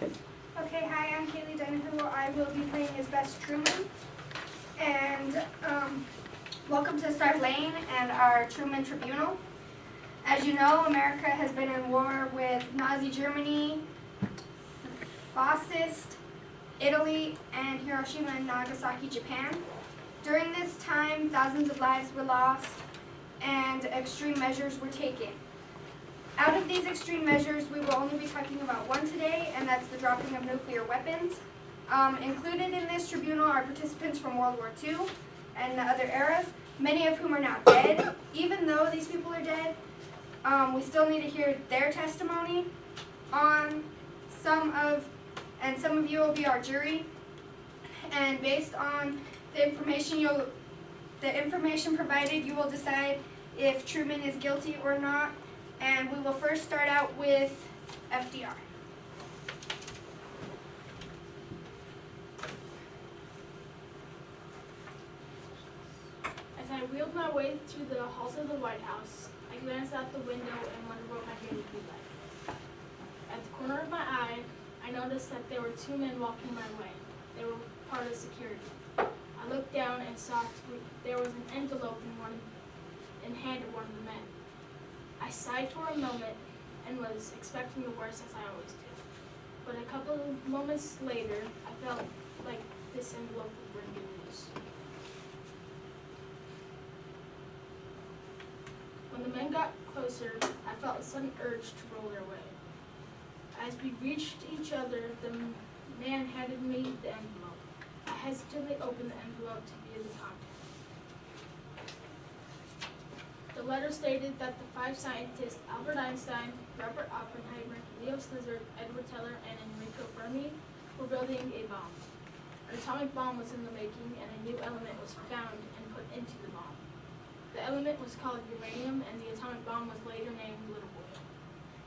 Okay, hi, I'm Kaylee Dennehu. I will be playing as Best Truman. And welcome to Star Lane and our Truman Tribunal. As you know, America has been in war with Nazi Germany, fascist Italy, and Hiroshima and Nagasaki, Japan. During this time, thousands of lives were lost and extreme measures were taken. Out of these extreme measures, we will only be talking about one today, and that's the dropping of nuclear weapons. Included in this tribunal are participants from World War II and the other eras, many of whom are now dead. Even though these people are dead, we still need to hear their testimony on some of you will be our jury. And based on the information provided, you will decide if Truman is guilty or not. And we will first start out with FDR. As I wheeled my way through the halls of the White House, I glanced out the window and wondered what my day would be like. At the corner of my eye, I noticed that there were two men walking my way. They were part of security. I looked down and saw there was an envelope in hand of one of the men. I sighed for a moment and was expecting the worst, as I always do. But a couple of moments later, I felt like this envelope would bring me loose. When the men got closer, I felt a sudden urge to roll their way. As we reached each other, the man handed me the envelope. I hesitantly opened the envelope to view the contents. The letter stated that the five scientists, Albert Einstein, Robert Oppenheimer, Leo Szilard, Edward Teller, and Enrico Fermi, were building a bomb. An atomic bomb was in the making, and a new element was found and put into the bomb. The element was called uranium, and the atomic bomb was later named Little Boy.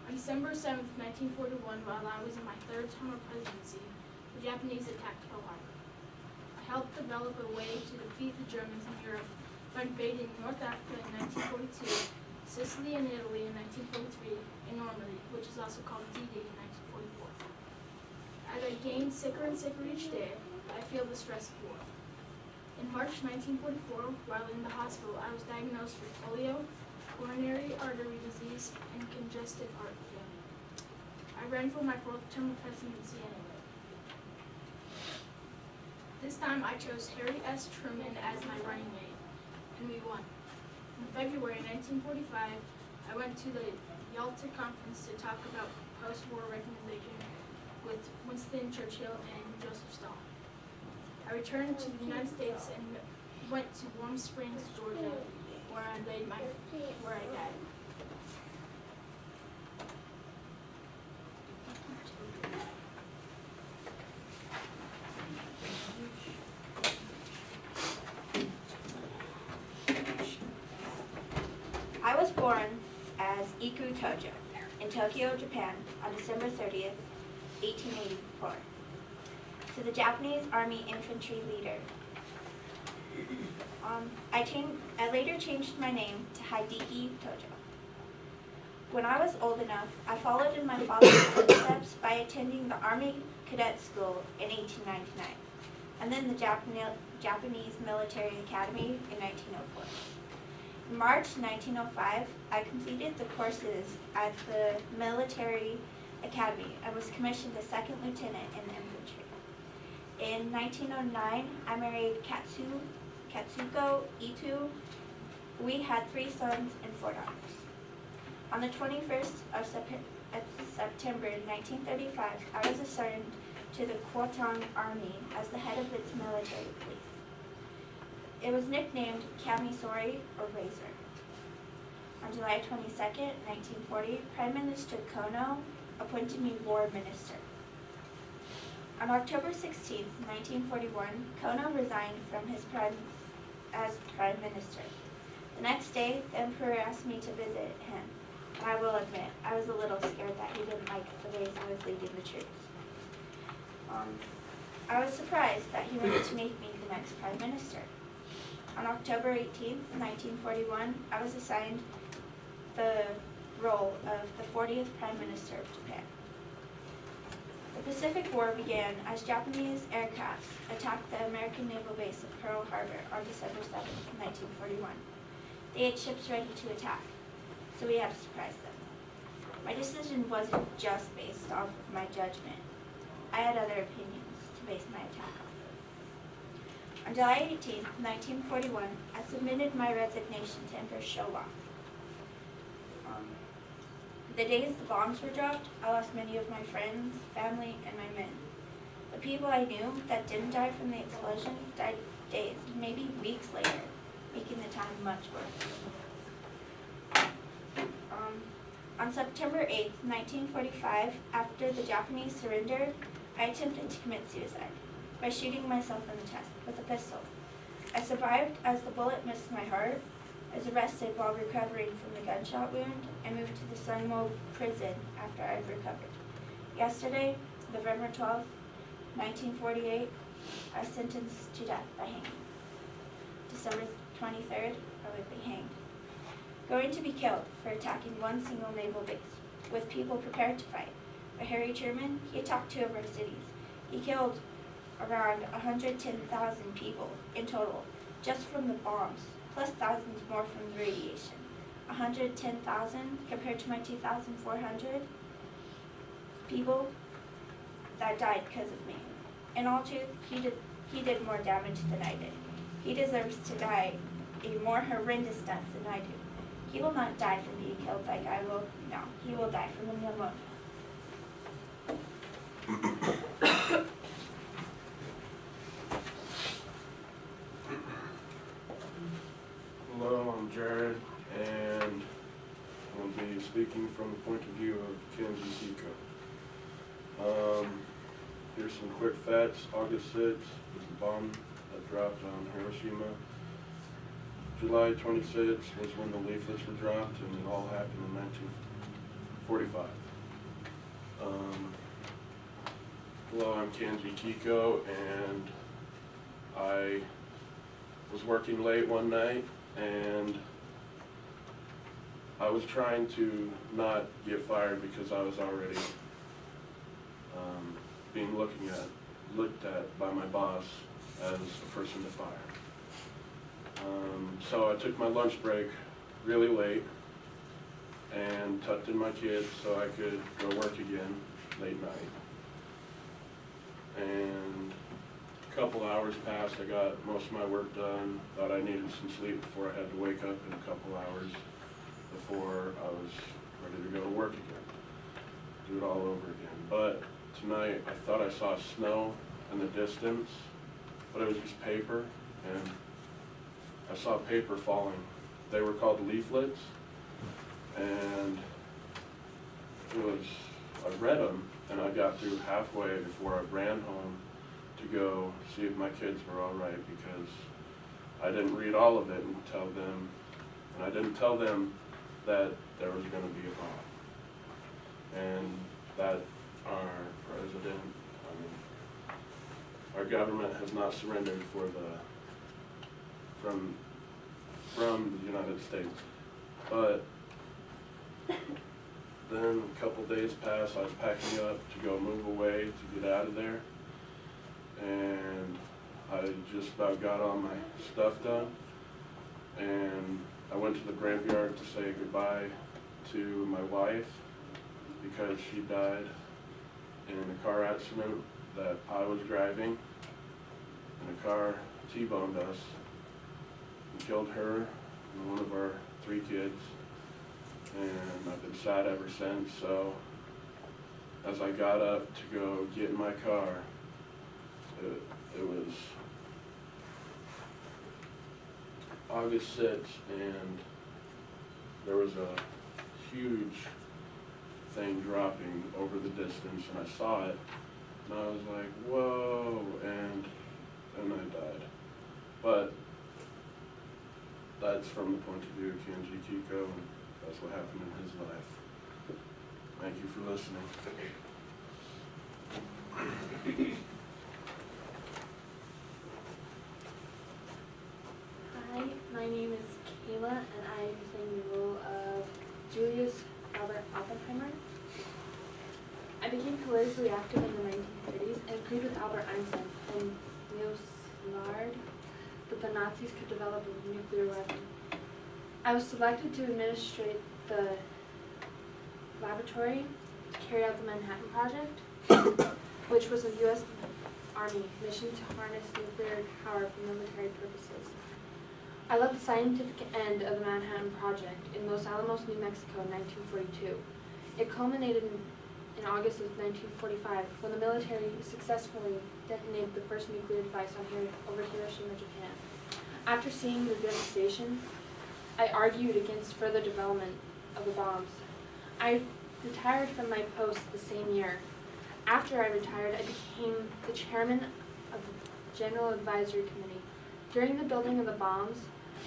On December 7, 1941, while I was in my third term of presidency, the Japanese attacked Pearl Harbor. I helped develop a way to defeat the Germans in Europe by invading North Africa in 1942, Sicily and Italy in 1943, and Normandy, which is also called D-Day in 1944. As I gained sicker and sicker each day, I feel the stress of war. In March 1944, while in the hospital, I was diagnosed with polio, coronary artery disease, and congestive heart failure. I ran for my fourth term of presidency anyway. This time I chose Harry S. Truman as my running mate, and we won. In February 1945, I went to the Yalta Conference to talk about post-war reconciliation with Winston Churchill and Joseph Stalin. I returned to the United States and went to Warm Springs, Georgia, where I died. I was born as Iku Tojo in Tokyo, Japan on December 30th, 1884, to the Japanese Army infantry leader. I later changed my name to Hideki Tojo. When I was old enough, I followed in my father's footsteps by attending the Army Cadet School in 1899, and then the Japanese Military Academy in 1904. In March 1905, I completed the courses at the Military Academy and was commissioned a second lieutenant in the infantry. In 1909, I married Katsuko Itu. We had 3 sons and 4 daughters. On the 21st of September 1935, I was assigned to the Kwotung Army as the head of its military police. It was nicknamed Kamisori, or Razor. On July 22nd, 1940, Prime Minister Kono appointed me War Minister. On October 16th, 1941, Kono resigned from his as Prime Minister. The next day, the Emperor asked me to visit him, and I will admit, I was a little scared that he didn't like the ways I was leading the troops. I was surprised that he wanted to make me the next Prime Minister. On October 18th, 1941, I was assigned the role of the 40th Prime Minister of Japan. The Pacific War began as Japanese aircrafts attacked the American naval base of Pearl Harbor on December 7, 1941. They had ships ready to attack, so we had to surprise them. My decision wasn't just based off of my judgment. I had other opinions to base my attack off of. On July 18, 1941, I submitted my resignation to Emperor Showa. The days the bombs were dropped, I lost many of my friends, family, and my men. The people I knew that didn't die from the explosion died days, maybe weeks later, making the time much worse. On September 8, 1945, after the Japanese surrendered, I attempted to commit suicide by shooting myself in the chest with a pistol. I survived as the bullet missed my heart. I was arrested while recovering from the gunshot wound and moved to the Sunmo prison after I had recovered. Yesterday, November 12, 1948, I was sentenced to death by hanging. December 23rd, I would be hanged. Going to be killed for attacking one single naval base, with people prepared to fight. But Harry Truman, he attacked 2 of our cities. He killed around 110,000 people in total, just from the bombs, plus thousands more from the radiation. 110,000 compared to my 2,400 people that died because of me. In all truth, he did more damage than I did. He deserves to die a more horrendous death than I do. He will not die from being killed like I will. No, he will die from pneumonia. Hello, I'm Jared, and I'll be speaking from the point of view of Kenji Kiko. Here's some quick facts. August 6th was the bomb that dropped on Hiroshima. July 26th was when the leaflets were dropped, and it all happened in 1945. Hello, I'm Kenji Kiko, and I was working late one night, and I was trying to not get fired because I was already being looked at by my boss as a person to fire. So I took my lunch break really late and tucked in my kids so I could go work again late night. And a couple hours passed, I got most of my work done, thought I needed some sleep before I had to wake up in a couple hours before I was ready to go to work again, do it all over again. But tonight I thought I saw snow in the distance, but it was just paper, and I saw paper falling. They were called leaflets, and I read them, and I got through halfway before I ran home to go see if my kids were all right, because I didn't read all of it and tell them, and I didn't tell them that there was going to be a bomb, and that our president, our government has not surrendered from the United States. But then a couple days passed, I was packing up to go move away to get out of there, and I just about got all my stuff done, and I went to the graveyard to say goodbye to my wife because she died in a car accident that I was driving, and a car T-boned us and killed her and one of our 3 kids, and I've been sad ever since. So as I got up to go get in my car, it was August 6th, and there was a huge thing dropping over the distance, and I saw it, and I was like, whoa, and then I died. But that's from the point of view of Kenji Kiko, and that's what happened in his life. Thank you for listening. Hi, my name is Kayla, and I am playing the role of Julius Albert Oppenheimer. I became politically active active in the 1930s and agreed with Albert Einstein and Leo Szilard that the Nazis could develop a nuclear weapon. I was selected to administrate the laboratory to carry out the Manhattan Project, which was a U.S. Army mission to harness nuclear power for military purposes. I led the scientific end of the Manhattan Project in Los Alamos, New Mexico in 1942. It culminated in August of 1945 when the military successfully detonated the first nuclear device over Hiroshima, Japan. After seeing the devastation, I argued against further development of the bombs. I retired from my post the same year. After I retired, I became the chairman of the General Advisory Committee. During the building of the bombs,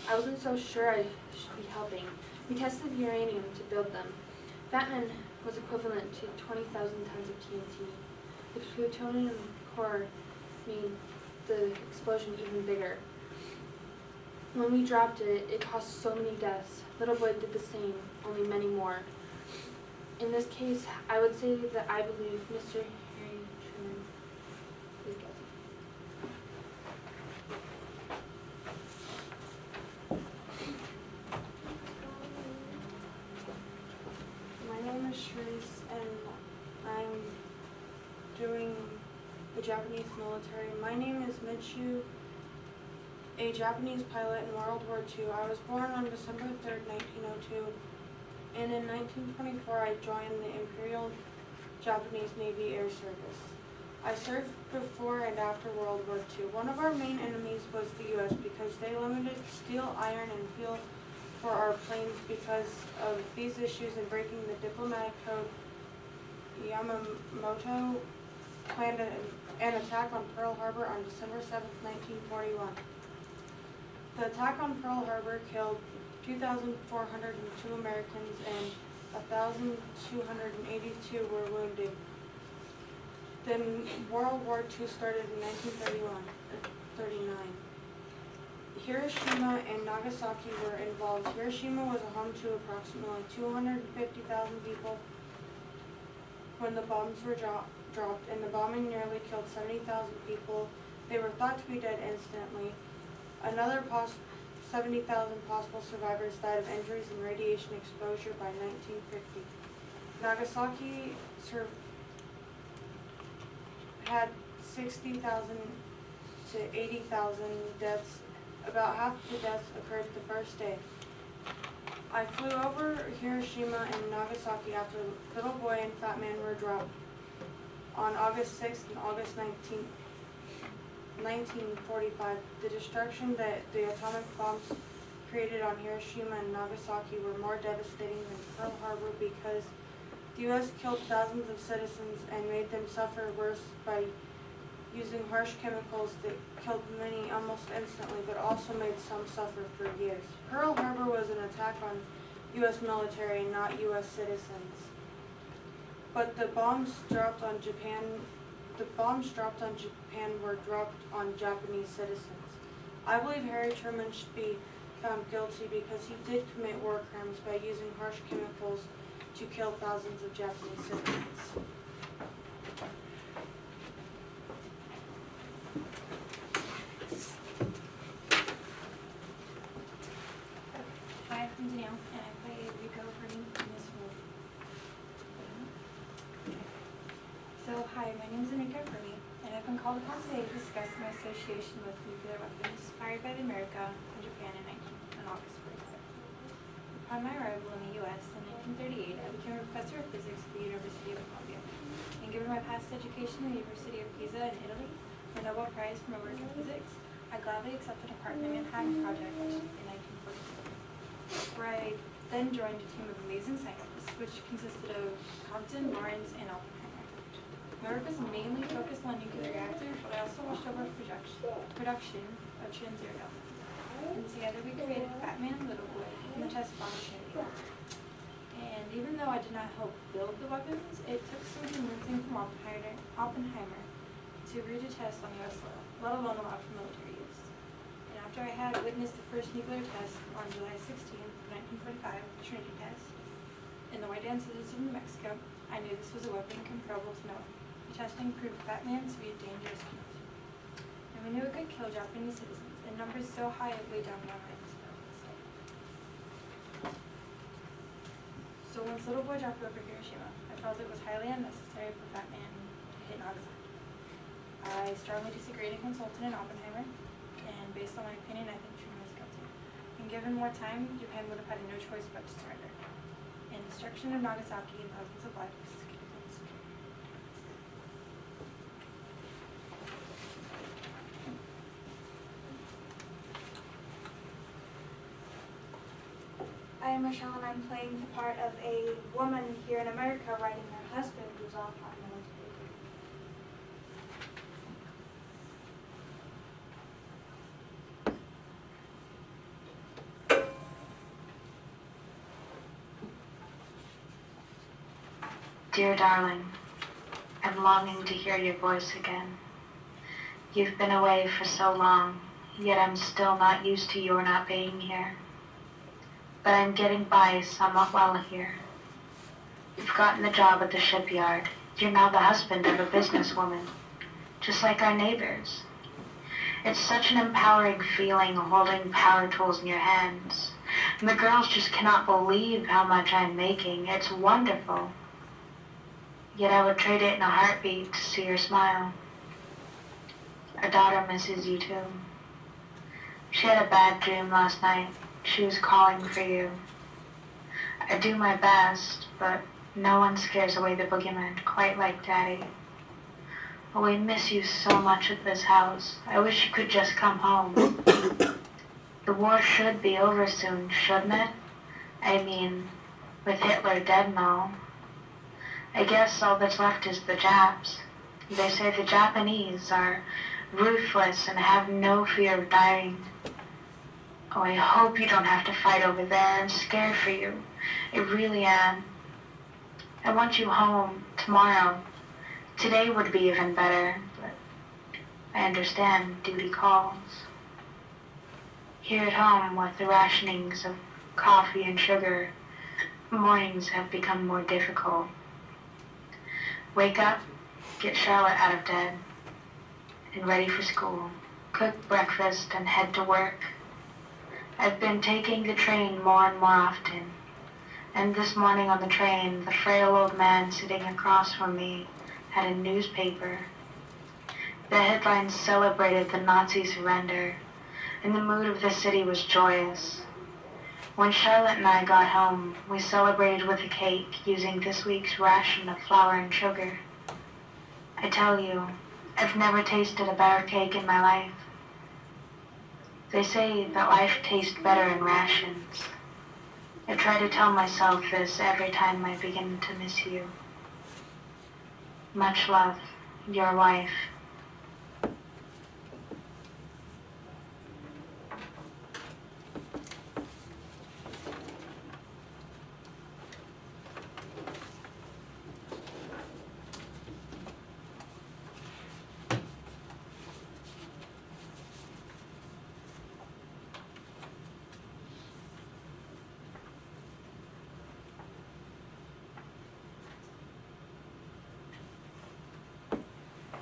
I wasn't so sure I should be helping. We tested uranium to build them. Fatman was equivalent to 20,000 tons of TNT. The plutonium core made the explosion even bigger. When we dropped it, it caused so many deaths. Little Boy did the same, only many more. In this case, I would say that I believe Mr. Harry Truman is guilty. My name is Sharice, and I'm doing the Japanese military. My name is Mitsu, a Japanese pilot in World War II. I was born on December 3rd, 1902, and in 1924 I joined the Imperial Japanese Navy Air Service. I served before and after World War II. One of our main enemies was the U.S. because they limited steel, iron, and fuel for our planes. Because of these issues and breaking the diplomatic code, Yamamoto planned an attack on Pearl Harbor on December 7, 1941. The attack on Pearl Harbor killed 2,402 Americans and 1,282 were wounded. Then World War II started in 1939. Hiroshima and Nagasaki were involved. Hiroshima was a home to approximately 250,000 people when the bombs were dropped, and the bombing nearly killed 70,000 people. They were thought to be dead instantly. Another 70,000 possible survivors died of injuries and radiation exposure by 1950. Nagasaki had 60,000 to 80,000 deaths. About half of the deaths occurred the first day. I flew over Hiroshima and Nagasaki after Little Boy and Fat Man were dropped on August 6th and August 19th. 1945, the destruction that the atomic bombs created on Hiroshima and Nagasaki were more devastating than Pearl Harbor because the U.S. killed thousands of citizens and made them suffer worse by using harsh chemicals that killed many almost instantly, but also made some suffer for years. Pearl Harbor was an attack on U.S. military and not U.S. citizens. But the bombs dropped on Japan were dropped on Japanese citizens. I believe Harry Truman should be found guilty because he did commit war crimes by using harsh chemicals to kill thousands of Japanese citizens. Hi, I'm Danielle, and I play Rico Green in this role. So, hi, my name is Anika Furby, and I've been called upon today to discuss my association with nuclear weapons fired by America and Japan on August 1st. Upon my arrival in the U.S. in 1938, I became a professor of physics at the University of Columbia. And given my past education in the University of Pisa in Italy, the Nobel Prize for my work in physics, I gladly accepted a part in the Manhattan Project in 1942, where I then joined a team of amazing scientists, which consisted of Compton, Lawrence, and Oppenheimer. My work was mainly focused on nuclear reactors, but I also watched over production of Tranzero elements. And together we created Fat Man, Little Boy, and the test bomb Trinity. And even though I did not help build the weapons, it took some convincing from Oppenheimer to agree to test on U.S. soil, let alone allow for military use. And after I had witnessed the first nuclear test on July 16th, 1945, the Trinity test, in the White Sands of New Mexico, I knew this was a weapon comparable to no The testing proved Fat Man to be a dangerous meat. And we knew it could kill Japanese citizens in numbers so high it weighed down mountains. So once Little Boy dropped over Hiroshima, I felt it was highly unnecessary for Fat Man to hit Nagasaki. I strongly disagreed and consulted an Oppenheimer, and based on my opinion, I think Truman is guilty. And given more time, Japan would have had no choice but to surrender. And destruction of Nagasaki and thousands of lives could have been spared. I am Michelle and I'm playing the part of a woman here in America writing her husband who's off on military duty. Dear darling, I'm longing to hear your voice again. You've been away for so long, yet I'm still not used to your not being here. But I'm getting by somewhat well here. You've gotten the job at the shipyard. You're now the husband of a businesswoman, just like our neighbors. It's such an empowering feeling holding power tools in your hands. And the girls just cannot believe how much I'm making. It's wonderful. Yet I would trade it in a heartbeat to see your smile. Our daughter misses you too. She had a bad dream last night. She was calling for you. I do my best, but no one scares away the boogeyman quite like Daddy. Oh, we miss you so much at this house. I wish you could just come home. The war should be over soon, shouldn't it? I mean, with Hitler dead and all. I guess all that's left is the Japs. They say the Japanese are ruthless and have no fear of dying. Oh, I hope you don't have to fight over there. I'm scared for you. I really am. I want you home tomorrow. Today would be even better, but I understand duty calls. Here at home, with the rationings of coffee and sugar, mornings have become more difficult. Wake up, get Charlotte out of bed, and ready for school. Cook breakfast and head to work. I've been taking the train more and more often, and this morning on the train, the frail old man sitting across from me had a newspaper. The headlines celebrated the Nazi surrender, and the mood of the city was joyous. When Charlotte and I got home, we celebrated with a cake using this week's ration of flour and sugar. I tell you, I've never tasted a better cake in my life. They say that life tastes better in rations. I try to tell myself this every time I begin to miss you. Much love, your wife.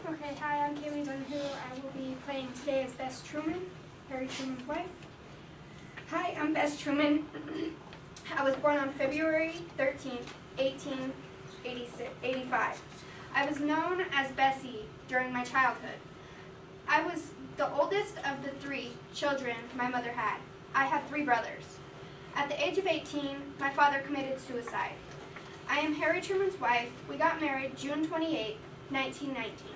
Okay, hi, I'm Kaylee Dunhu. I will be playing today as Bess Truman, Harry Truman's wife. Hi, I'm Bess Truman. I was born on February 13th, 1885. I was known as Bessie during my childhood. I was the oldest of the 3 children my mother had. I had 3 brothers. At the age of 18, my father committed suicide. I am Harry Truman's wife. We got married June 28, 1919.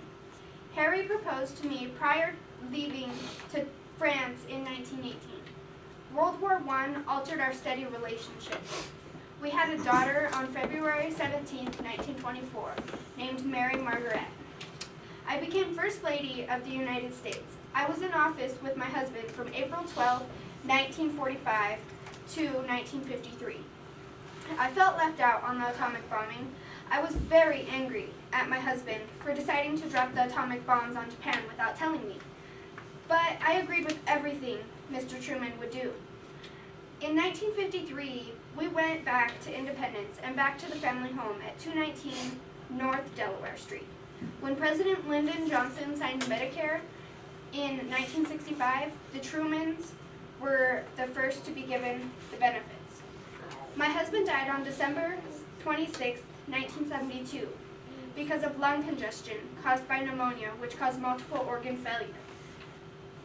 Harry proposed to me prior leaving to France in 1918. World War I altered our steady relationship. We had a daughter on February 17, 1924, named Mary Margaret. I became First Lady of the United States. I was in office with my husband from April 12, 1945 to 1953. I felt left out on the atomic bombing. I was very angry at my husband for deciding to drop the atomic bombs on Japan without telling me. But I agreed with everything Mr. Truman would do. In 1953, we went back to Independence and back to the family home at 219 North Delaware Street. When President Lyndon Johnson signed Medicare in 1965, the Trumans were the first to be given the benefits. My husband died on December 26, 1972, because of lung congestion caused by pneumonia, which caused multiple organ failure.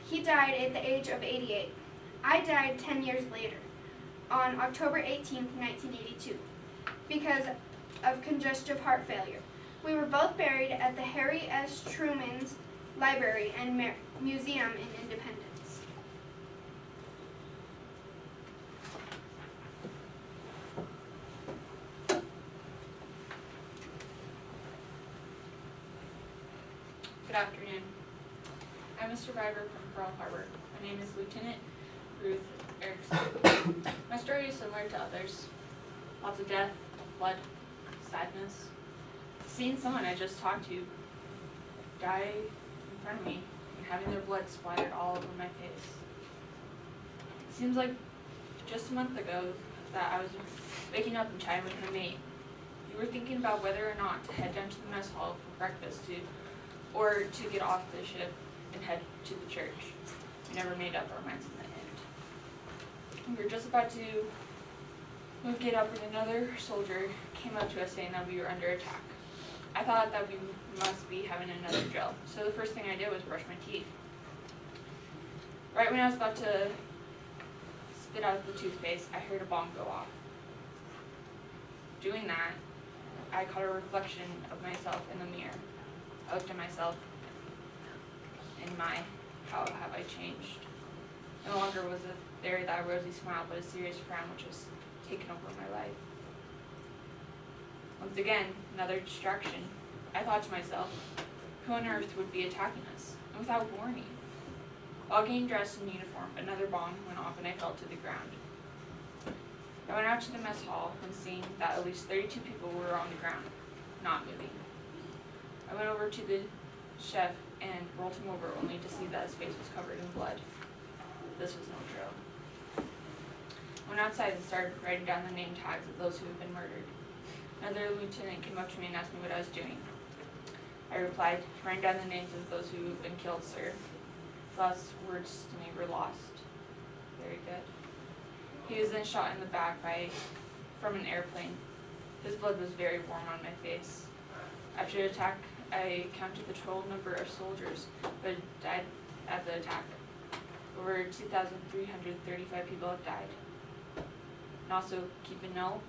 He died at the age of 88. I died 10 years later, on October 18, 1982, because of congestive heart failure. We were both buried at the Harry S. Truman's Library and Museum in Independence. Good afternoon. I'm a survivor from Pearl Harbor. My name is Lieutenant Ruth Erickson. My story is similar to others. Lots of death, blood, sadness. Seeing someone I just talked to die in front of me and having their blood splattered all over my face. It seems like just a month ago that I was waking up and chatting with my mate. We were thinking about whether or not to head down to the mess hall for breakfast or to get off the ship and head to the church. We never made up our minds in the end. We were just about to get up when another soldier came up to us saying that we were under attack. I thought that we must be having another drill, so the first thing I did was brush my teeth. Right when I was about to spit out the toothpaste, I heard a bomb go off. Doing that, I caught a reflection of myself in the mirror. I looked at myself, and how have I changed? No longer was there that rosy smile, but a serious frown which was taken over my life. Once again, another distraction. I thought to myself, who on earth would be attacking us, and without warning? While getting dressed in uniform, another bomb went off and I fell to the ground. I went out to the mess hall and seeing that at least 32 people were on the ground, not moving. I went over to the chef and rolled him over only to see that his face was covered in blood. This was no drill. I went outside and started writing down the name tags of those who had been murdered. Another lieutenant came up to me and asked me what I was doing. I replied, writing down the names of those who had been killed, sir. His last words to me were lost. Very good. He was then shot in the back from an airplane. His blood was very warm on my face. After the attack, I counted the total number of soldiers who had died at the attack. Over 2,335 people have died. And also keep a note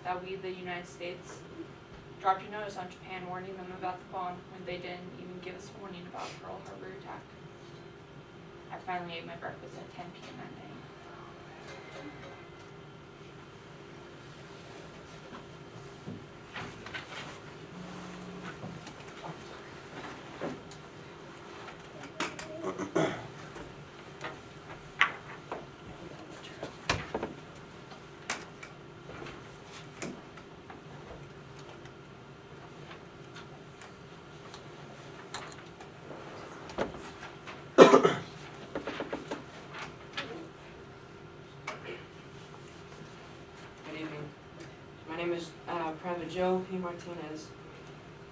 that we, the United States, dropped a notice on Japan warning them about the bomb when they didn't even give us a warning about Pearl Harbor attack. I finally ate my breakfast at 10 p.m. that night. My name is Private Joe P. Martinez.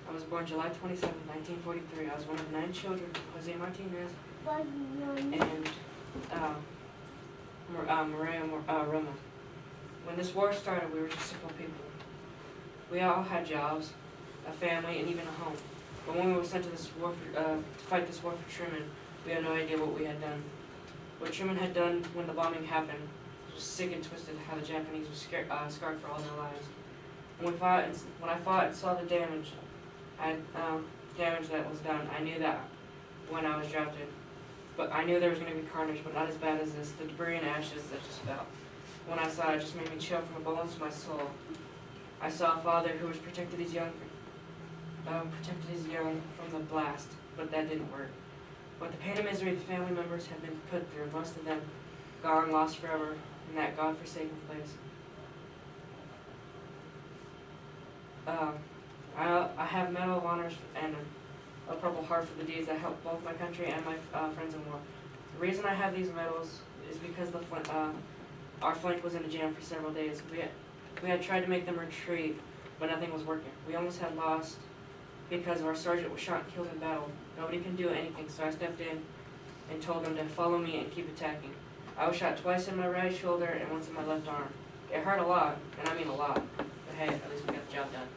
I was born July 27, 1943. I was one of 9 children of Jose Martinez and Maria Roma. When this war started, we were just simple people. We all had jobs, a family, and even a home. But when we were sent to this war to fight this war for Truman, we had no idea what we had done. What Truman had done when the bombing happened was sick and twisted. How the Japanese were scarred for all their lives. When I fought and saw the damage that was done, I knew that when I was drafted. But I knew there was going to be carnage, but not as bad as this. The debris and ashes that just fell. When I saw it, it just made me chill from the bones of my soul. I saw a father who was protected his young from the blast, but that didn't work. But the pain and misery the family members have been put through, most of them gone, lost forever, in that God-forsaken place. I have Medal of Honors and a Purple Heart for the deeds that helped both my country and my friends in war. The reason I have these medals is because our flank was in a jam for several days. We had tried to make them retreat, but nothing was working. We almost had lost because our sergeant was shot and killed in battle. Nobody can do anything, so I stepped in and told them to follow me and keep attacking. I was shot twice in my right shoulder and once in my left arm. It hurt a lot, and I mean a lot, but hey, at least we got the job done.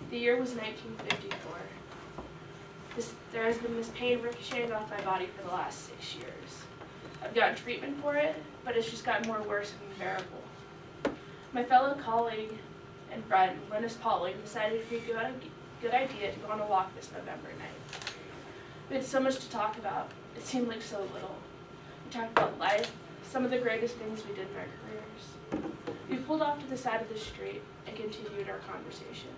The year was 1954. There has been this pain ricocheting off my body for the last 6 years. I've gotten treatment for it, but it's just gotten more worse and unbearable. My fellow colleague and friend, Linus Pauling, decided it would be a good idea to go on a walk this November night. We had so much to talk about. It seemed like so little. We talked about life, some of the greatest things we did in our careers. We pulled off to the side of the street and continued our conversation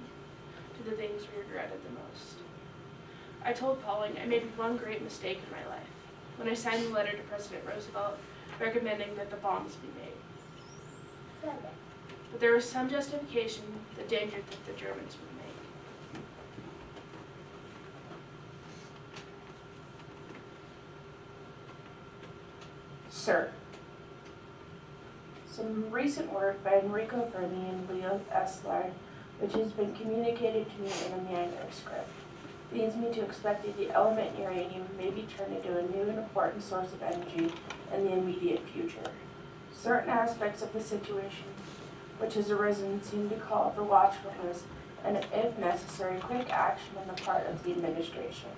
to the things we regretted the most. I told Pauling I made one great mistake in my life when I signed the letter to President Roosevelt recommending that the bombs be made. But there was some justification the danger that the Germans would make. Sir, some recent work by Enrico Fermi and Leo Szilard, which has been communicated to me in a manuscript, leads me to expect that the element uranium may be turned into a new and important source of energy in the immediate future. Certain aspects of the situation which has arisen seem to call for watchfulness and, if necessary, quick action on the part of the administration.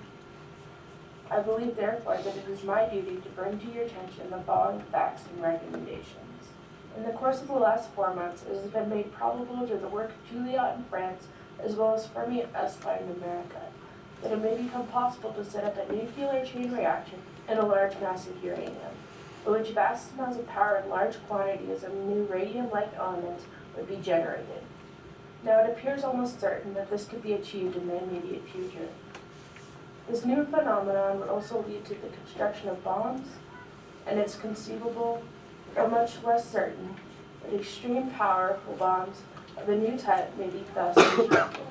I believe, therefore, that it is my duty to bring to your attention the following facts and recommendations. In the course of the last 4 months, it has been made probable through the work of Juliot in France, as well as Fermi and Szilard in America, that it may become possible to set up a nuclear chain reaction in a large mass of uranium, by which vast amounts of power and large quantities of new radium-like elements would be generated. Now it appears almost certain that this could be achieved in the immediate future. This new phenomenon would also lead to the construction of bombs, and it's conceivable, though much less certain, that extreme powerful bombs of a new type may be thus constructed.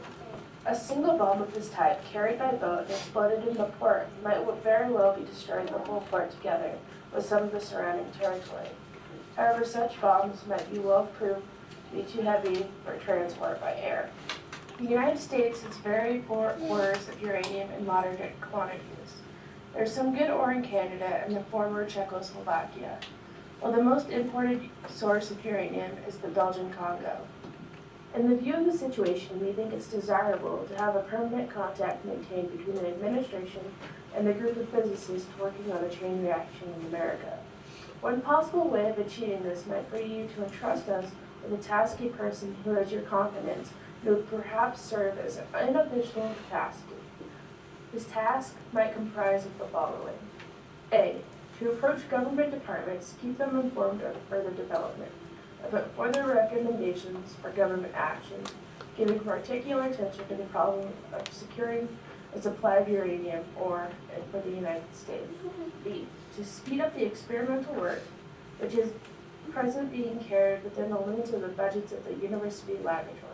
A single bomb of this type, carried by boat and exploded in the port, might very well be destroying the whole port together with some of the surrounding territory. However, such bombs might be well proved to be too heavy for transport by air. The United States has very poor ores of uranium in moderate quantities. There's some good ore in Canada and the former Czechoslovakia, while the most imported source of uranium is the Belgian Congo. In the view of the situation, we think it's desirable to have a permanent contact maintained between the administration and the group of physicists working on a chain reaction in America. One possible way of achieving this might be you to entrust us with a tasky person who has your confidence and would perhaps serve as an unofficial capacity. His task might comprise of the following. A. To approach government departments, keep them informed of further development, but further recommendations for government action, giving particular attention to the problem of securing a supply of uranium ore for the United States. B. To speed up the experimental work, which is present being carried within the limits of the budgets of the university laboratories,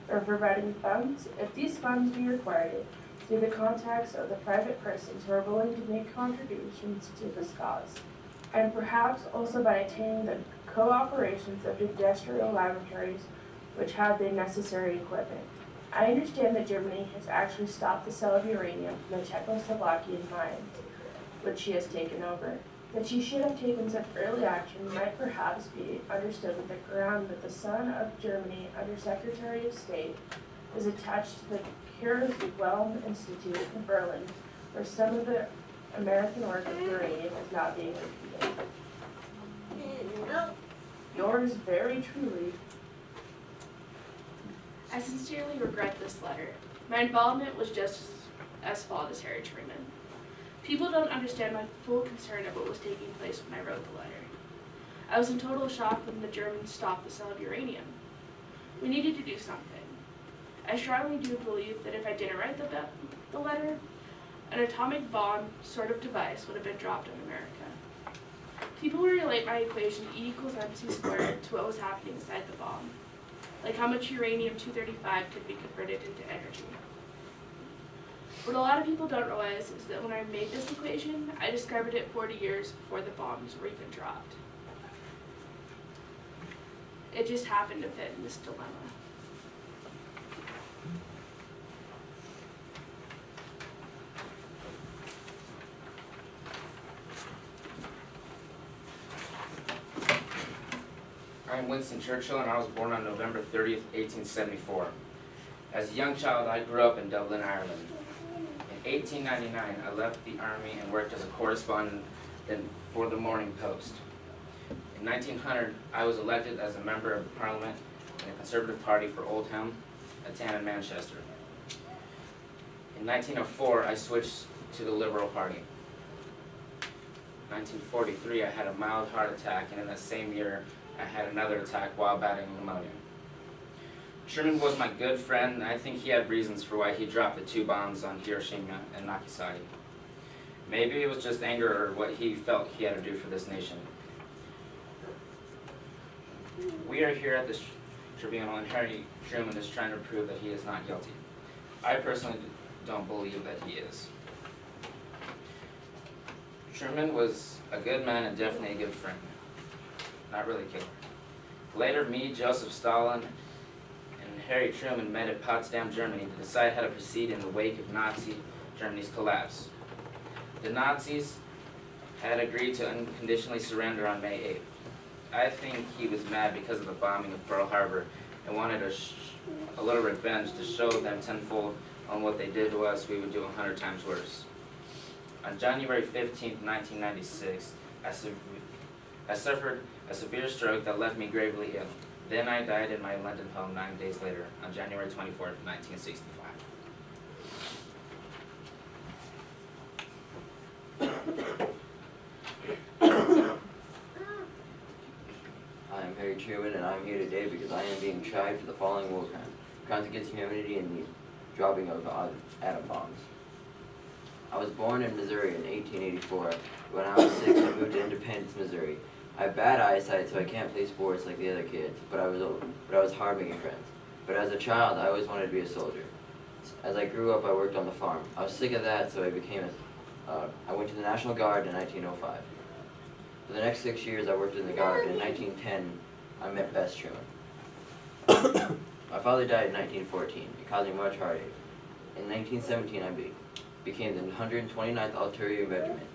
or providing funds, if these funds be required, through the contacts of the private persons who are willing to make contributions to this cause, and perhaps also by attaining the cooperations of industrial laboratories which have the necessary equipment. I understand that Germany has actually stopped the sale of uranium from the Czechoslovakian mines, which she has taken over. That she should have taken such early action might perhaps be understood with the ground that the son of Germany, Under Secretary of State, is attached to the Kurzwelm Institute in Berlin, where some of the American work of uranium is not being repeated. Yours very truly. I sincerely regret this letter. My involvement was just as flawed as Harry Truman. People don't understand my full concern of what was taking place when I wrote the letter. I was in total shock when the Germans stopped the sale of uranium. We needed to do something. I strongly do believe that if I didn't write the letter, an atomic bomb sort of device would have been dropped on America. People relate my equation E equals MC squared to what was happening inside the bomb, like how much uranium-235 could be converted into energy. What a lot of people don't realize is that when I made this equation, I discovered it 40 years before the bombs were even dropped. It just happened to fit in this dilemma. I'm Winston Churchill, and I was born on November 30th, 1874. As a young child, I grew up in Dublin, Ireland. In 1899, I left the Army and worked as a correspondent for the Morning Post. In 1900, I was elected as a member of Parliament in the Conservative Party for Oldham, Atan, and Manchester. In 1904, I switched to the Liberal Party. In 1943, I had a mild heart attack, and in that same year, I had another attack while battling pneumonia. Truman was my good friend, and I think he had reasons for why he dropped the 2 bombs on Hiroshima and Nagasaki. Maybe it was just anger or what he felt he had to do for this nation. We are here at this tribunal, and Harry Truman is trying to prove that he is not guilty. I personally don't believe that he is. Truman was a good man and definitely a good friend. Not really killer. Later, me, Joseph Stalin, and Harry Truman met at Potsdam, Germany to decide how to proceed in the wake of Nazi Germany's collapse. The Nazis had agreed to unconditionally surrender on May 8th. I think he was mad because of the bombing of Pearl Harbor and wanted a little revenge to show them tenfold on what they did to us, we would do 100 times worse. On January 15th, 1996, I suffered a severe stroke that left me gravely ill. Then I died in my London home 9 days later, on January 24th, 1965. I'm Harry Truman, and I'm here today because I am being tried for the following war crimes: crimes against humanity and the dropping of atom bombs. I was born in Missouri in 1884. When I was 6, I moved to Independence, Missouri. I have bad eyesight, so I can't play sports like the other kids, but I was hard making friends. But as a child, I always wanted to be a soldier. As I grew up, I worked on the farm. I was sick of that, so I went to the National Guard in 1905. For the next 6 years, I worked in the Guard. In 1910, I met Bess Truman. My father died in 1914. It caused me much heartache. In 1917, I became the 129th Artillery Regiment.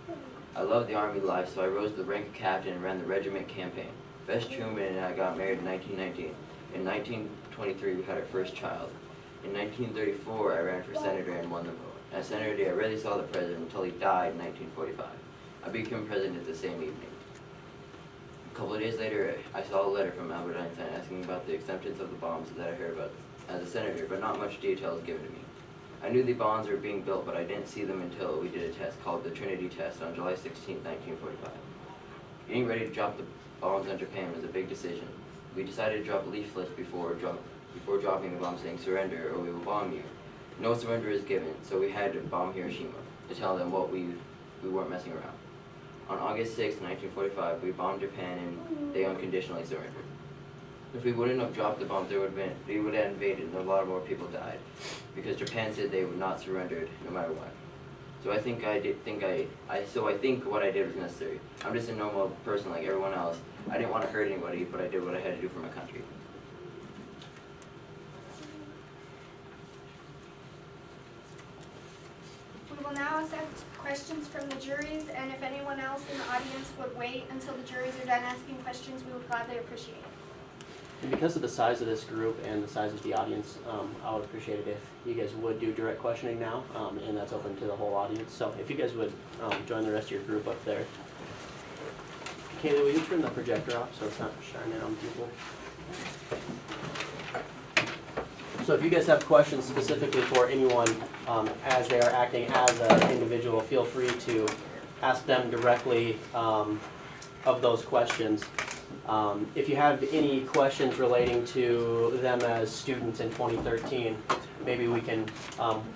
I loved the Army life, so I rose to the rank of captain and ran the regiment campaign. Bess Truman and I got married in 1919. In 1923, we had our first child. In 1934, I ran for senator and won the vote. As senator, I rarely saw the president until he died in 1945. I became president the same evening. A couple of days later, I saw a letter from Albert Einstein asking about the acceptance of the bombs that I heard about as a senator, but not much detail was given to me. I knew the bombs were being built, but I didn't see them until we did a test called the Trinity test on July 16, 1945. Getting ready to drop the bombs on Japan was a big decision. We decided to drop leaflets before dropping the bomb saying surrender or we will bomb you. No surrender is given, so we had to bomb Hiroshima to tell them what we weren't messing around. On August 6, 1945, we bombed Japan and they unconditionally surrendered. If we wouldn't have dropped the bombs, they would have invaded and a lot more people died, because Japan said they would not surrender no matter what. So I think what I did was necessary. I'm just a normal person like everyone else. I didn't want to hurt anybody, but I did what I had to do for my country. We will now accept questions from the juries, and if anyone else in the audience would wait until the juries are done asking questions, we would gladly appreciate it. And because of the size of this group and the size of the audience, I would appreciate it if you guys would do direct questioning now, and that's open to the whole audience. So if you guys would join the rest of your group up there. Kaylee, will you turn the projector off so it's not shining on people? So if you guys have questions specifically for anyone as they are acting as an individual, feel free to ask them directly of those questions. If you have any questions relating to them as students in 2013, maybe we can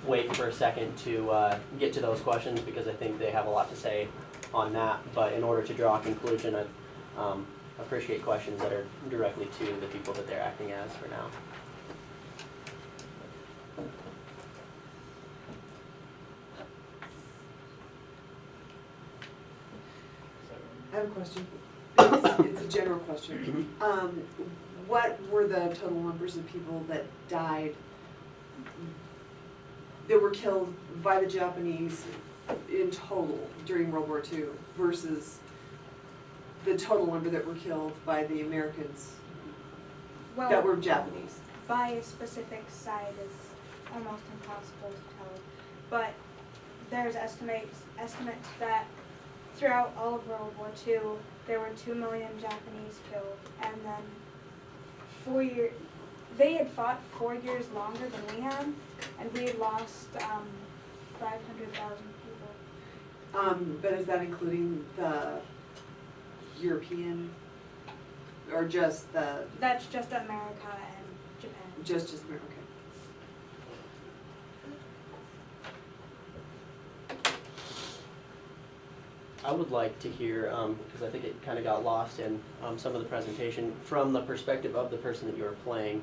wait for a second to get to those questions, because I think they have a lot to say on that, but in order to draw a conclusion, I appreciate questions that are directly to the people that they're acting as for now. I have a question. It's a general question. What were the total numbers of people that died, that were killed by the Japanese in total during World War II versus the total number that were killed by the Americans Well, that were Japanese? by a specific side is almost impossible to tell, but there's estimates that throughout all of World War II, there were 2 million Japanese killed, and then they had fought 4 years longer than we had, and we had lost 500,000 people. But is that including the European, or just the? That's just America and Japan. Just America, okay. I would like to hear, because I think it kind of got lost in some of the presentation, from the perspective of the person that you were playing,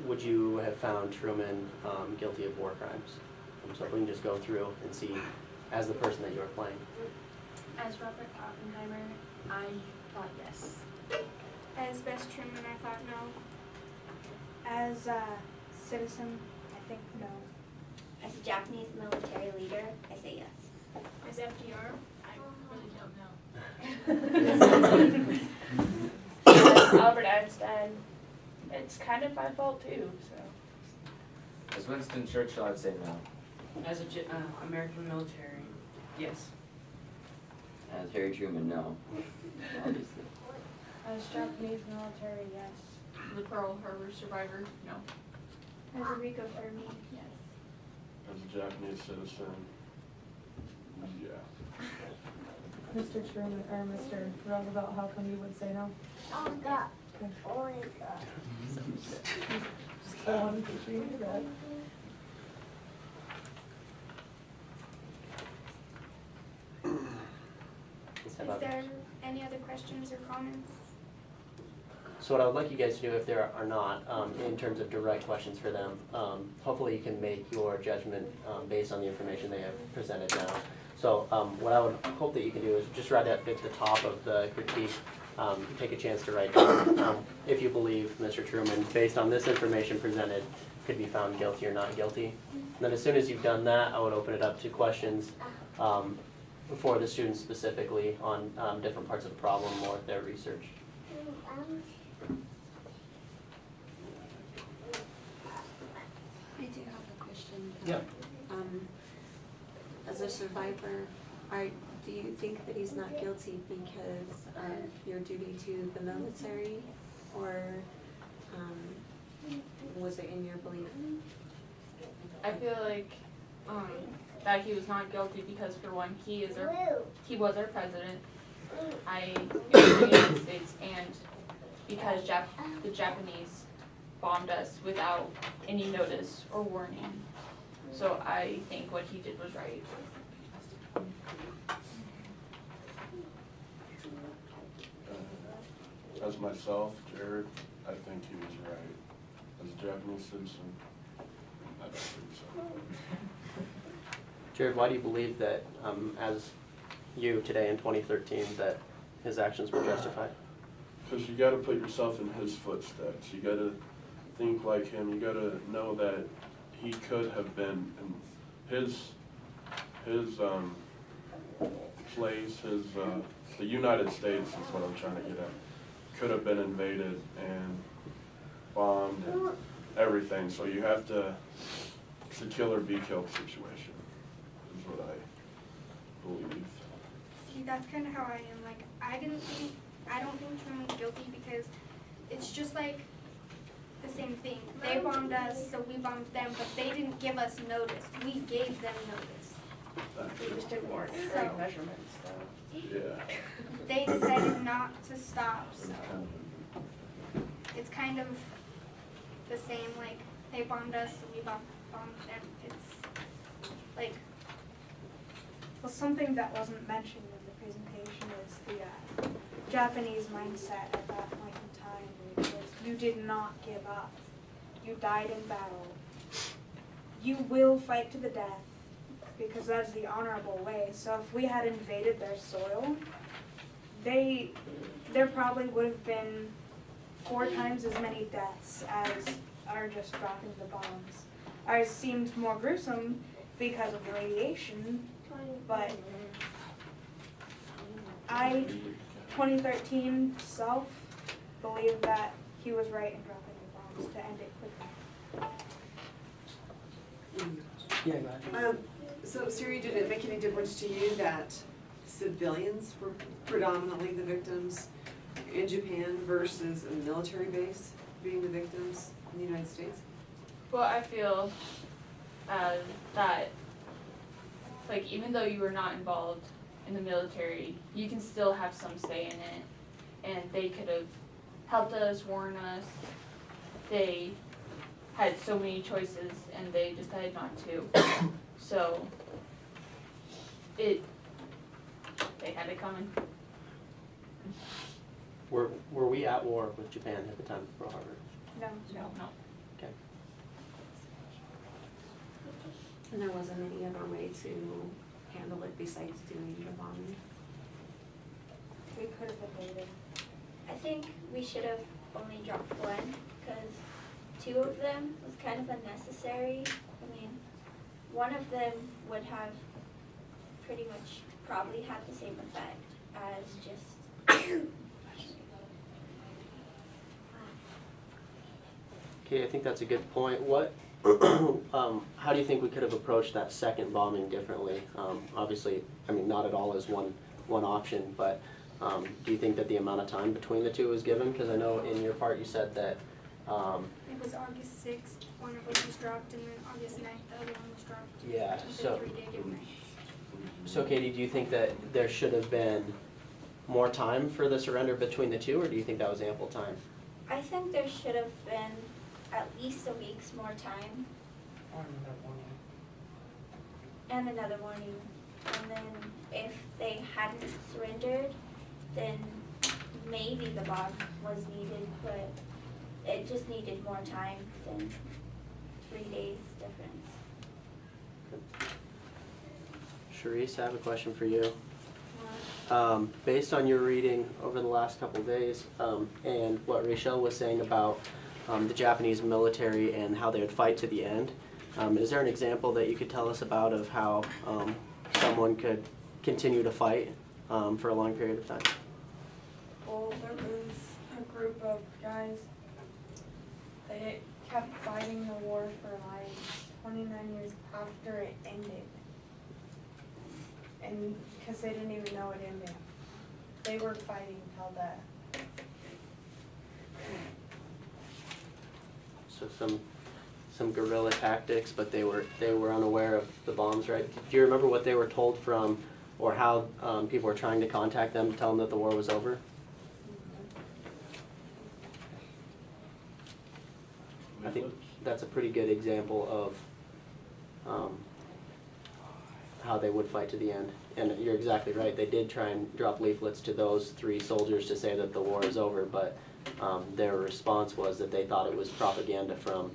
would you have found Truman guilty of war crimes? So if we can just go through and see, as the person that you were playing. As Robert Oppenheimer, I thought yes. As Best Truman, I thought no. As a citizen, I think no. As a Japanese military leader, I say yes. As FDR, I really don't know. As Albert Einstein, it's kind of my fault too, so. As Winston Churchill, I'd say no. As a American military, yes. As Harry Truman, no. Obviously. As Japanese military, yes. The Pearl Harbor survivor, no. As a Rico Fermi, yes. As a Japanese citizen, yeah. Mr. Truman, or Mr. Roosevelt, how come you would say no? Oh, God. Okay. Oh, my God. Just I wanted to make sure you knew that. Is there any other questions or comments? So what I would like you guys to do, if there are not, in terms of direct questions for them, hopefully you can make your judgment based on the information they have presented now. So what I would hope that you can do is just write at the top of the critique, take a chance to write down if you believe Mr. Truman, based on this information presented, could be found guilty or not guilty. And then as soon as you've done that, I would open it up to questions for the students specifically on different parts of the problem or their research. I do have a question. Yeah. As a survivor, do you think that he's not guilty because of your duty to the military, or was it in your belief? I feel like that he was not guilty because, for one, he was our president. I in the United States, and because the Japanese bombed us without any notice or warning. So I think what he did was right. As myself, Jared, I think he was right. As a Japanese citizen, I don't think so. Jared, why do you believe that, as you today in 2013, that his actions were justified? Because you got to put yourself in his footsteps. You got to think like him. You got to know that he could have been in his place. The United States is what I'm trying to get at. Could have been invaded and bombed and everything. So you have to. It's a kill or be killed situation. Is what I believe. See, that's kind of how I am. Like, I don't think Truman's guilty because it's just like the same thing. They bombed us, so we bombed them, but they didn't give us notice. We gave them notice. We just didn't warrant So- right measurements, so. Yeah. They decided not to stop, so it's kind of the same. Like, they bombed us, so we bombed them. It's like Well, something that wasn't mentioned in the presentation is the Japanese mindset at that point in time, which was you did not give up. You died in battle. You will fight to the death because that's the honorable way. So if we had invaded their soil, there probably would have been 4 times as many deaths as are just dropping the bombs. Ours seemed more gruesome because of the radiation, but I, 2013 self, believe that he was right in dropping the bombs to end it quickly. Yeah, go ahead. So Siri, did it make any difference to you that civilians were predominantly the victims in Japan versus a military base being the victims in the United States? Well, I feel that, like, even though you were not involved in the military, you can still have some say in it, and they could have helped us, warned us. They had so many choices, and they decided not to. So, they had it coming. Were we at war with Japan at the time of Pearl Harbor? No. Okay. And there wasn't any other way to handle it besides doing the bombing? We could have invaded. I think we should have only dropped 1 because 2 of them was kind of unnecessary. I mean, 1 of them would have pretty much probably had the same effect as just Okay, I think that's a good point. What, how do you think we could have approached that second bombing differently? Obviously, I mean, not at all is one option, but do you think that the amount of time between the 2 was given? Because I know in your part you said that. It was August 6th, one of them was dropped, and then August 9th, the other one was dropped. Yeah, Just so. a 3-day difference. So Katie, do you think that there should have been more time for the surrender between the 2, or do you think that was ample time? I think there should have been at least a week's more time. And another warning. And then if they hadn't surrendered, then maybe the bomb was needed, but it just needed more time than 3 days difference. Charisse, I have a question for you. Based on your reading over the last couple of days and what Rachel was saying about the Japanese military and how they would fight to the end, is there an example that you could tell us about of how someone could continue to fight for a long period of time? Well, there was a group of guys. They kept fighting the war for like 29 years after it ended. And because they didn't even know it ended. They were fighting till death. So some guerrilla tactics, but they were unaware of the bombs, right? Do you remember what they were told from, or how people were trying to contact them to tell them that the war was over? I think that's a pretty good example of how they would fight to the end. And you're exactly right, they did try and drop leaflets to those 3 soldiers to say that the war is over, but their response was that they thought it was propaganda from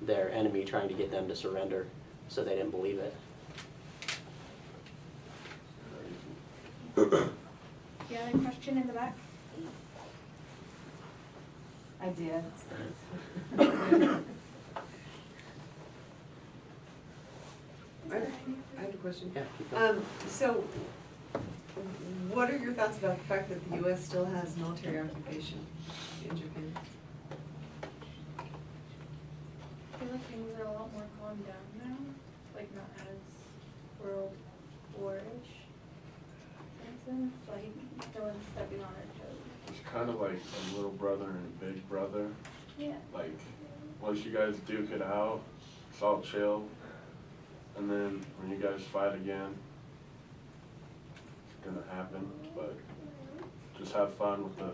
their enemy trying to get them to surrender, so they didn't believe it. You had a question in the back? I did. I have a question. Yeah, keep going. So, what are your thoughts about the fact that the U.S. still has military occupation in Japan? I feel like things are a lot more calmed down now, like not as world war-ish. Like no one's stepping on our toes. It's kind of like a little brother and a big brother. Yeah. Like, once you guys duke it out, it's all chill. And then when you guys fight again, it's gonna happen. But just have fun with the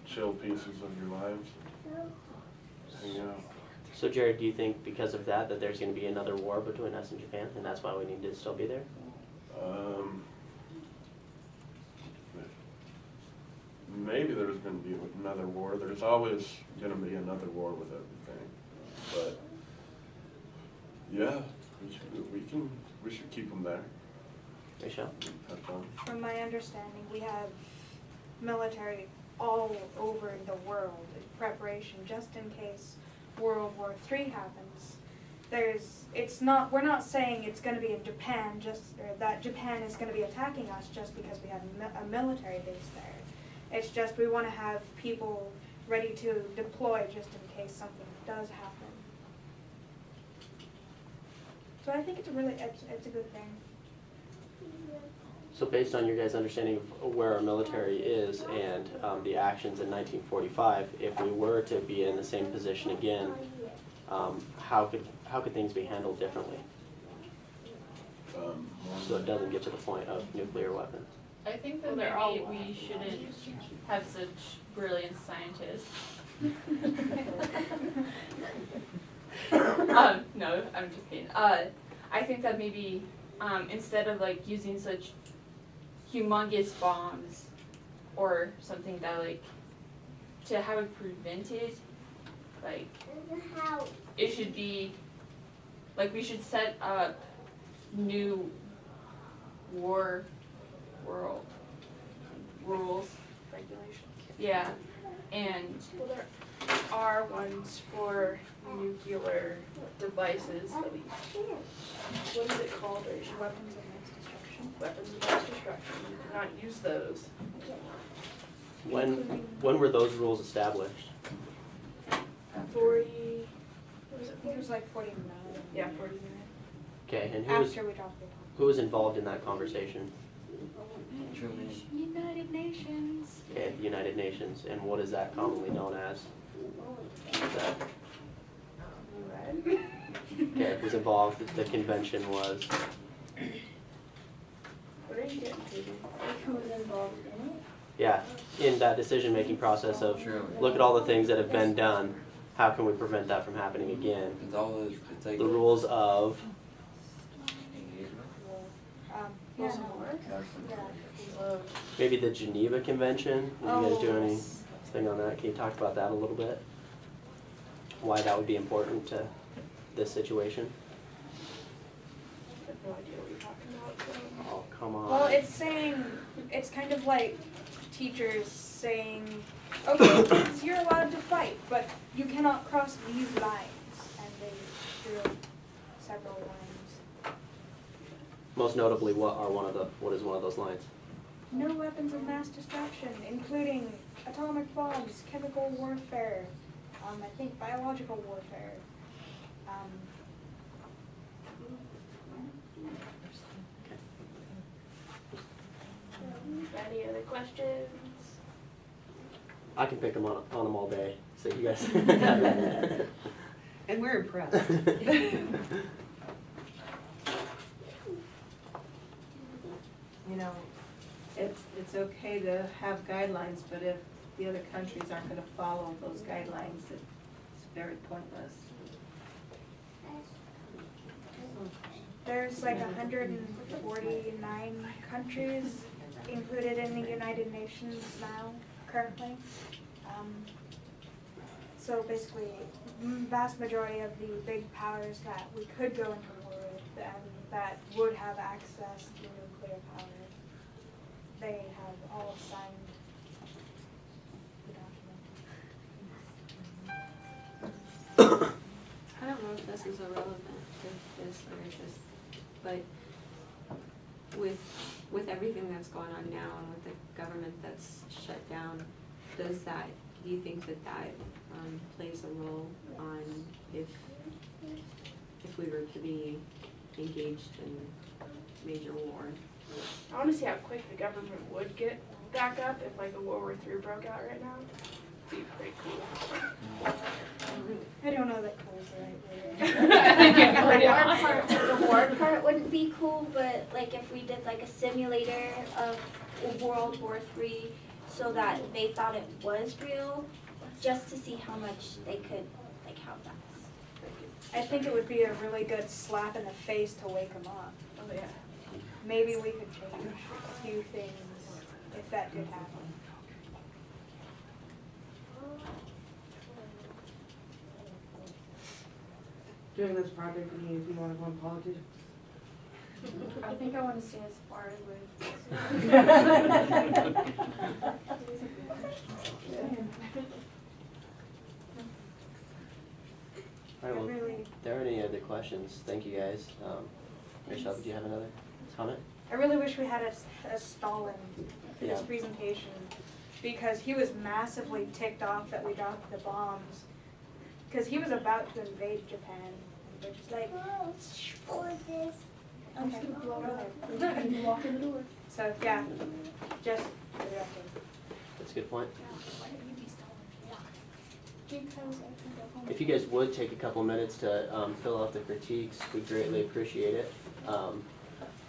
chill pieces of your lives. Hang out. So Jared, do you think because of that there's going to be another war between us and Japan, and that's why we need to still be there? Maybe there's going to be another war. There's always going to be another war with everything. But yeah, we should keep them there. We shall. Have fun. From my understanding, we have military all over the world in preparation just in case World War III happens. We're not saying it's going to be in Japan or that Japan is going to be attacking us just because we have a military base there. It's just we want to have people ready to deploy just in case something does happen. So I think it's a good thing. So based on your guys' understanding of where our military is and the actions in 1945, if we were to be in the same position again, how could things be handled differently? So it doesn't get to the point of nuclear weapons. I think that maybe we shouldn't have such brilliant scientists. No, I'm just kidding. I think that maybe instead of like using such humongous bombs or something that like to have it prevented, like it should be like we should set up new war world rules, Regulations. yeah, and Well, there are ones for nuclear devices that we, what is it called? Weapons of mass destruction. Weapons of mass destruction. You cannot use those. When were those rules established? 40, what was it? I think it was like 49. Yeah, 49. Okay, and After we dropped the who was involved in that conversation? Truman. United Nations. Okay, the United Nations, and what is that commonly known as? Okay, who's involved? The convention was. What are you getting to? Who was involved in it? Yeah, in that decision-making process of look at all the things that have been done. How can we prevent that from happening again? It's all those, it's like The rules of. Maybe the Geneva Convention. Did you guys do anything on that? Can you talk about that a little bit? Why that would be important to this situation? I have no idea what you're talking about. Oh, come on. Well, it's kind of like teachers saying, okay, kids, you're allowed to fight, but you cannot cross these lines. And they drew several lines. Most notably, what is one of those lines? No weapons of mass destruction, including atomic bombs, chemical warfare, I think biological warfare. Any other questions? I can pick them on them all day. So you guys. And we're impressed. You know, it's okay to have guidelines, but if the other countries aren't gonna follow those guidelines, it's very pointless. There's like 149 countries included in the United Nations now, currently. So basically, vast majority of the big powers that we could go into war with and that would have access to nuclear power, they have all signed the document. I don't know if this is irrelevant to this or just, but with everything that's going on now and with the government that's shut down, do you think that plays a role on if we were to be engaged in major war? I want to see how quick the government would get back up if like a World War III broke out right now. It'd be pretty cool. I don't know that cool's the right word. The war part wouldn't be cool, but like if we did like a simulator of World War III so that they thought it was real, just to see how much they could, like how fast. I think it would be a really good slap in the face to wake them up. Oh, yeah. Maybe we could change a few things if that did happen. Doing this project, do you want to go in politics? I think I want to stay as far All right, well, if there are any other questions, thank you guys. Michelle, did you have another comment? I really wish we had a Stalin for this Yeah. presentation, because he was massively ticked off that we dropped the bombs, because he was about to invade Japan, and we're just like, oh, this. I'm just gonna blow it up. And walk in the door. So, yeah, just for the update. That's a good point. Because I can go home. If you guys would take a couple minutes to fill out the critiques, we'd greatly appreciate it. And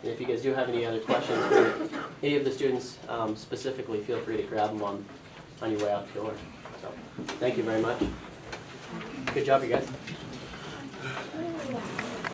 if you guys do have any other questions for any of the students specifically, feel free to grab them on your way out the door. So, thank you very much. Good job, you guys.